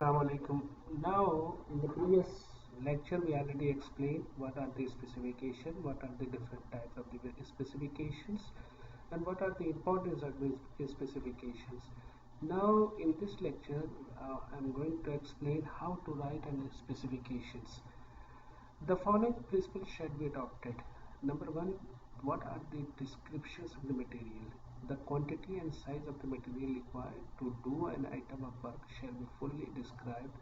Assalamu alaikum. Now, in the previous lecture, we already explained what are the specifications, what are the different types of the specifications, and what are the importance of the specifications. Now, in this lecture, I'm going to explain how to write an specifications. The following principles should be adopted. Number one, what are the descriptions of the material? The quantity and size of the material required to do an item of work shall be fully described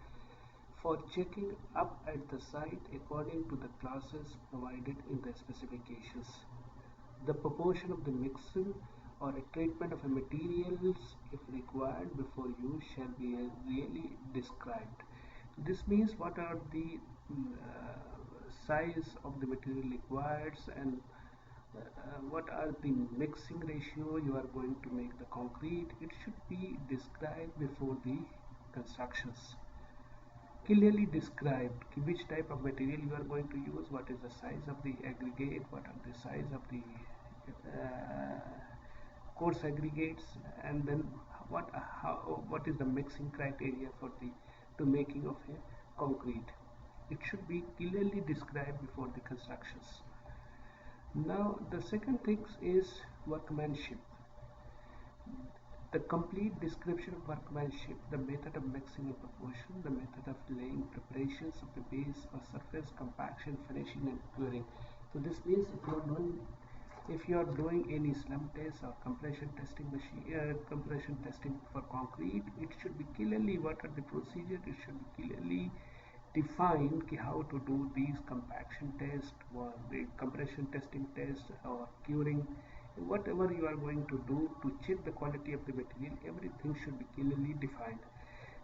for checking up at the site according to the classes provided in the specifications. The proportion of the mixing or a treatment of a materials if required before use shall be really described. This means what are the size of the material required and what are the mixing ratio you are going to make the concrete. It should be described before the constructions. Clearly described which type of material you are going to use, what is the size of the aggregate, what are the size of the coarse aggregates, and then what is the mixing criteria for the to making of a concrete. It should be clearly described before the constructions. Now the second thing is workmanship. The complete description of workmanship, the method of mixing and proportion, the method of laying, preparations of the base or surface, compaction, finishing and curing. So this means if you are doing any slump test or compression testing compression testing for concrete, it should be clearly what are the procedures. It should be clearly defined how to do these compaction test or the compression testing test or curing. Whatever you are going to do to check the quality of the material, everything should be clearly defined.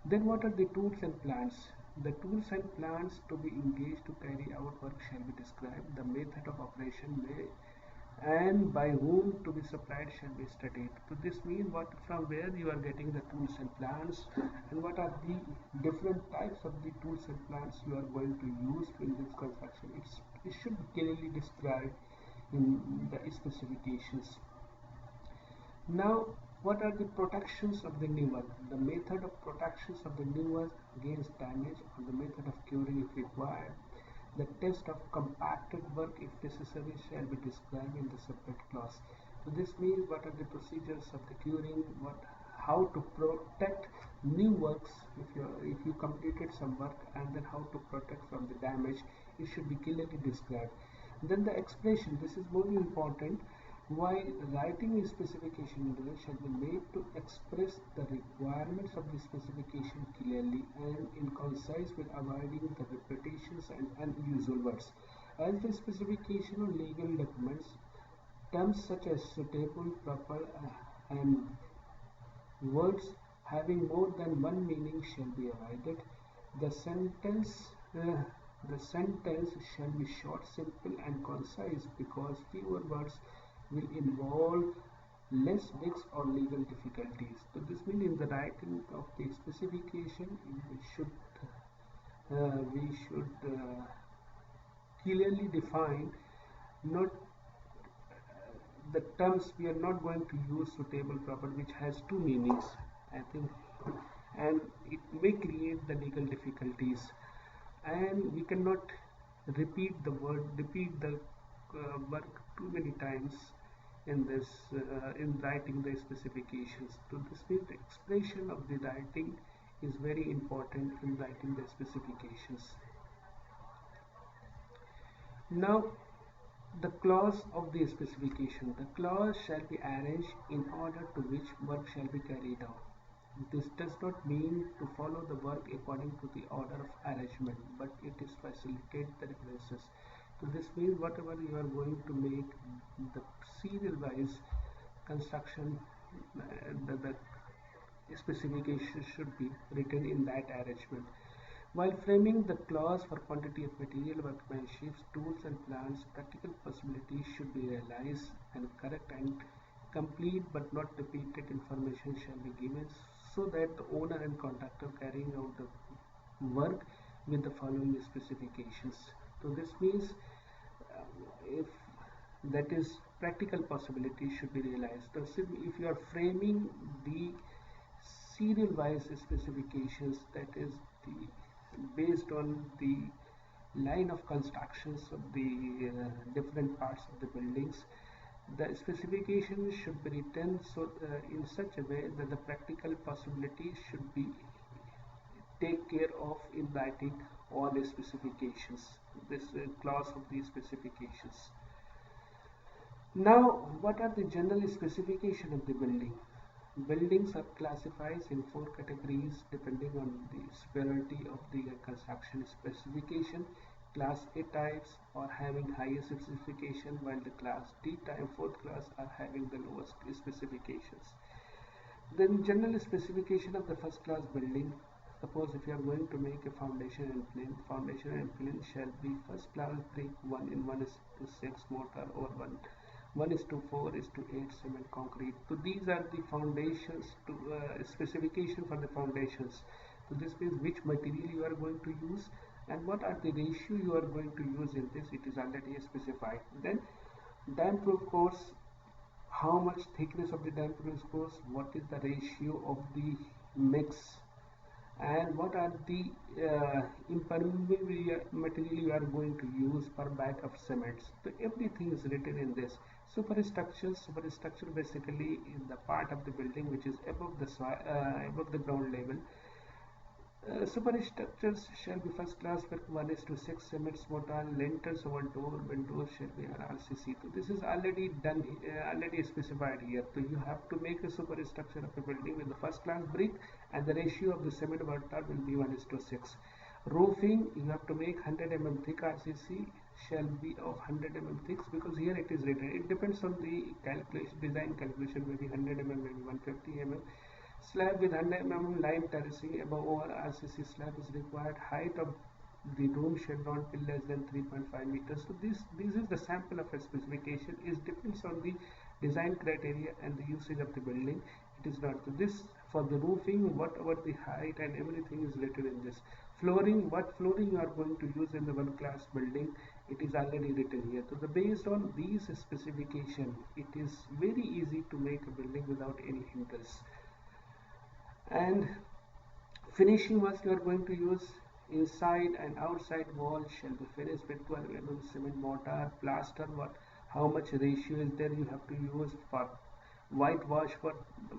Then what are the tools and plants? The tools and plants to be engaged to carry out work shall be described. The method of operation may and by whom to be supplied shall be studied. So this means what from where you are getting the tools and plants and what are the different types of the tools and plants you are going to use in this construction. It should be clearly described in the specifications. Now, what are the protections of the new work? The method of protections of the new work against damage or the method of curing if required. The test of compacted work if necessary shall be described in the separate clause. So this means what are the procedures of the curing, how to protect new works if you completed some work, and then how to protect from the damage. It should be clearly described. Then the expression, this is more important. While writing a specification shall be made to express the requirements of the specification clearly and in concise with avoiding the repetitions and unusual words. As the specification of legal documents, terms such as suitable, proper, and words having more than one meaning shall be avoided. The sentence shall be short, simple, and concise because fewer words will involve less risks or legal difficulties. So this means in the writing of the specification, we should clearly define not the terms. We are not going to use suitable, proper, which has two meanings, I think, and it may create the legal difficulties, and we cannot repeat the work too many times in this in writing the specifications. So this means the expression of the writing is very important in writing the specifications. Now the clause of the specification. The clause shall be arranged in order to which work shall be carried out. This does not mean to follow the work according to the order of arrangement, but it is facilitate the references. So this means whatever you are going to make the serial wise construction, the specification should be written in that arrangement. While framing the clause for quantity of material, workmanship, tools and plants, practical possibilities should be realized and correct and complete but not repeated information shall be given so that the owner and contractor carrying out the work with the following specifications. So this means if that is practical possibility should be realized. So if you are framing the serial wise specifications, that is the based on the line of constructions of the different parts of the buildings. The specification should be written so in such a way that the practical possibilities should be take care of in writing all the specifications, this clause of the specifications. Now, what are the general specification of the building? Buildings are classified in four categories depending on the severity of the construction specification. Class A types are having highest specification, while the Class D type, fourth class, are having the lowest specifications. Then general specification of the first class building. Suppose if you are going to make a foundation and plinth shall be first class brick 1:6 mortar, or 1:4:8 cement concrete. So these are the foundations to specification for the foundations. So this means which material you are going to use and what are the ratio you are going to use in this. It is already specified. Then dam proof course, how much thickness of the dam proof course, what is the ratio of the mix, and what are the impermeable material you are going to use per bag of cements. So everything is written in this. Superstructure basically is the part of the building which is above the soil, above the ground level. Superstructures shall be first class with 1:6 cement mortar. Lintels over windows shall be RCC. So this is already done, already specified here. So you have to make a superstructure of a building with the first class brick, and the ratio of the cement mortar will be 1:6. Roofing, you have to make 100 mm thick RCC shall be of 100 mm thick, because here it is written. It depends on the calculation, design calculation, maybe 100 mm, maybe 150 mm. Slab with 100 mm line terracing above over RCC slab is required. Height of the room should not be less than 3.5 meters. So this is the sample of a specification. It depends on the design criteria and the usage of the building. It is not. So this for the roofing, whatever the height and everything is written in this. Flooring, what flooring you are going to use in the one class building, it is already written here. So based on these specification, it is very easy to make a building without any hindrance. And finishing works you are going to use, inside and outside wall shall be finished with 12 mm cement mortar. Plaster, how much ratio is there you have to use. For whitewash,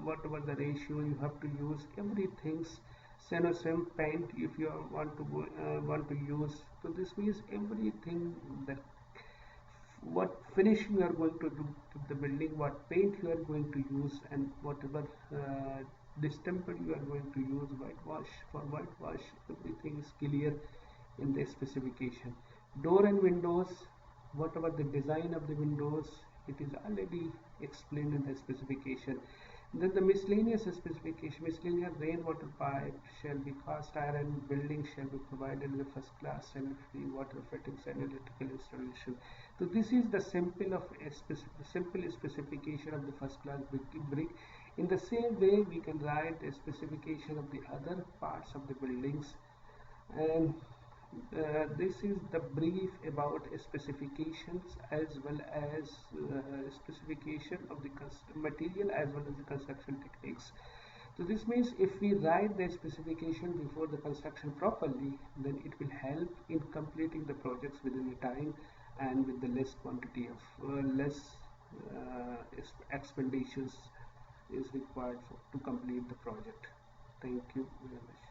whatever the ratio you have to use. Everything. Same paint if you want to use. So this means everything, that what finishing you are going to do to the building, what paint you are going to use, and whatever distemper you are going to use, whitewash. For whitewash, everything is clear in the specification. Door and windows, whatever the design of the windows, it is already explained in the specification. Then the miscellaneous specification, miscellaneous rainwater pipe shall be cast iron. Building shall be provided in the first class and free water fittings and electrical installation. So this is the simple specification of the first class brick. In the same way, we can write the specification of the other parts of the buildings, and this is the brief about specifications as well as specification of the material as well as the construction techniques. So this means if we write the specification before the construction properly, then it will help in completing the projects within the time and with the less quantity of less expenditures is required to complete the project. Thank you very much.